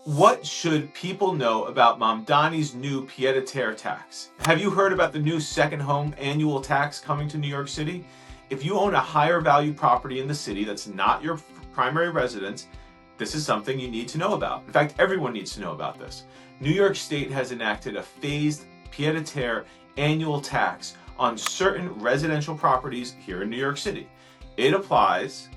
What should people know about Mamdani's new pied-à-terre tax? Have you heard about the new second home annual tax coming to New York City? If you own a higher value property in the city that's not your primary residence, this is something you need to know about. In fact, everyone needs to know about this. New York State has enacted a phased pied-à-terre annual tax on certain residential properties here in New York City. It applies,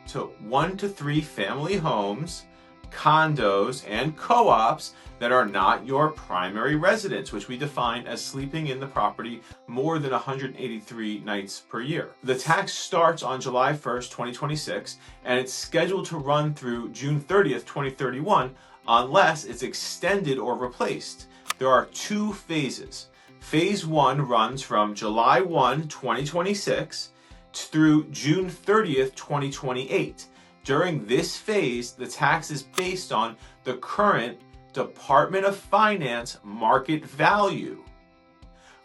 to 1 to 3 family homes, condos, and co-ops that are not your primary residence, which we define as sleeping in the property more than 183 nights per year. The tax starts on July 1st, 2026, and it's scheduled to run through June 30th, 2031, unless it's extended or replaced. There are 2 phases. Phase 1 runs from July 1, 2026 through June 30th, 2028. During this phase, the tax is based on the current Department of Finance market value.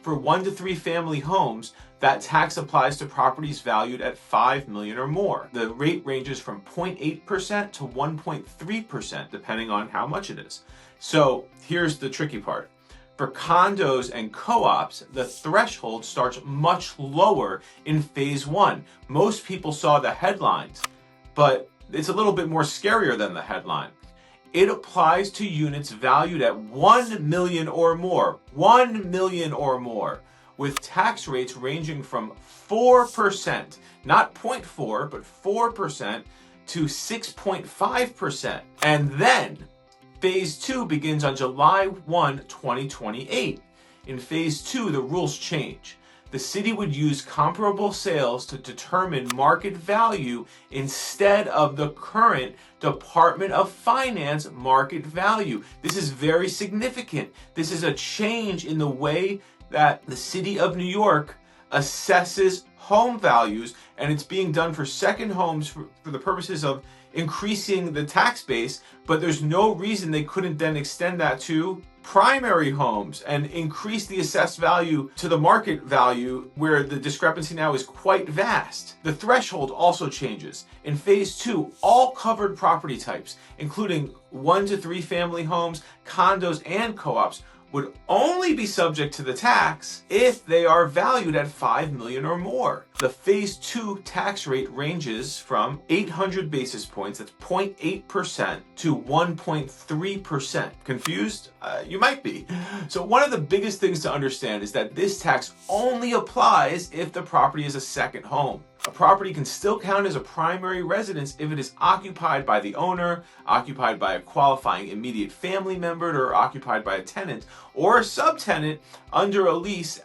For 1 to 3 family homes, that tax applies to properties valued at $5 million or more. The rate ranges from 0.8% to 1.3%, depending on how much it is. So here's the tricky part. For condos and co-ops, the threshold starts much lower in phase 1. Most people saw the headlines, but it's a little bit more scarier than the headline. It applies to units valued at $1 million or more, $1 million or more, with tax rates ranging from 4%, not 0.4, but 4% to 6.5%. And then Phase 2 begins on July 1, 2028. In Phase 2, the rules change. The city would use comparable sales to determine market value instead of the current Department of Finance market value. This is very significant. This is a change in the way that the city of New York assesses home values, and it's being done for second homes for the purposes of increasing the tax base, but there's no reason they couldn't then extend that to primary homes and increase the assessed value to the market value, where the discrepancy now is quite vast. The threshold also changes. In phase 2, all covered property types, including 1 to 3 family homes, condos, and co-ops, would only be subject to the tax if they are valued at $5 million or more. The phase 2 tax rate ranges from 800 basis points, that's 0.8%, to 1.3%. Confused? You might be. So one of the biggest things to understand is that this tax only applies if the property is a second home. A property can still count as a primary residence if it is occupied by the owner, occupied by a qualifying immediate family member, or occupied by a tenant or a subtenant under a lease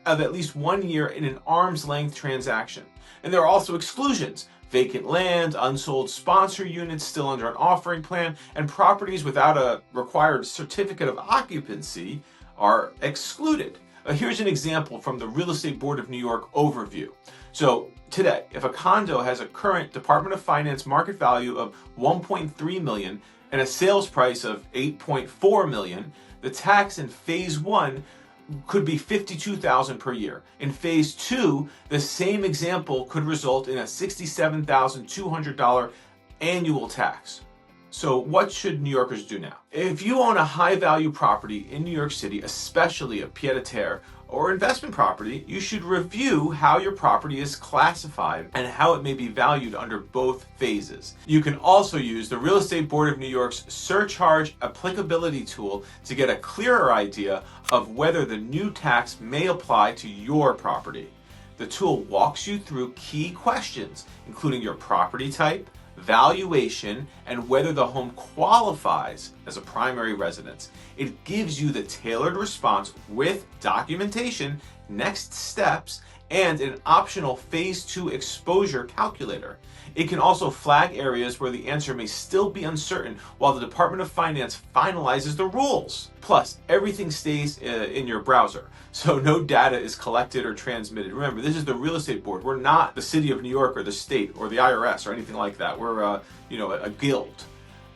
of at least 1 year in an arm's length transaction. And there are also exclusions. Vacant land, unsold sponsor units still under an offering plan, and properties without a required certificate of occupancy are excluded. Here's an example from the Real Estate Board of New York overview. So today, if a condo has a current Department of Finance market value of $1.3 million and a sales price of $8.4 million, the tax in phase 1 could be $52,000 per year. In phase 2, the same example could result in a $67,200 annual tax. So what should New Yorkers do now? If you own a high value property in New York City, especially a pied-à-terre or investment property, you should review how your property is classified and how it may be valued under both phases. You can also use the Real Estate Board of New York's surcharge applicability tool to get a clearer idea of whether the new tax may apply to your property. The tool walks you through key questions, including your property type, valuation, and whether the home qualifies as a primary residence. It gives you the tailored response with documentation, next steps, and an optional phase 2 exposure calculator. It can also flag areas where the answer may still be uncertain while the Department of Finance finalizes the rules. Plus, everything stays in your browser, so no data is collected or transmitted. Remember, this is the Real Estate Board. We're not the City of New York or the state or the IRS or anything like that. We're a guild.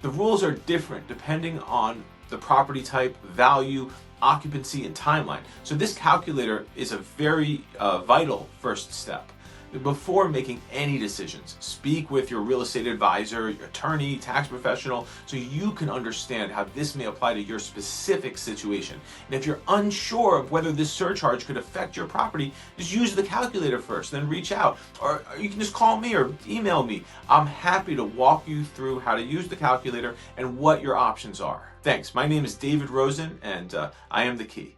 The rules are different depending on the property type, value, occupancy, and timeline. So this calculator is a very vital first step. Before making any decisions, speak with your real estate advisor, your attorney, tax professional, so you can understand how this may apply to your specific situation. And if you're unsure of whether this surcharge could affect your property, just use the calculator first, then reach out. Or you can just call me or email me. I'm happy to walk you through how to use the calculator and what your options are. Thanks. My name is David Rosen, and I am the key.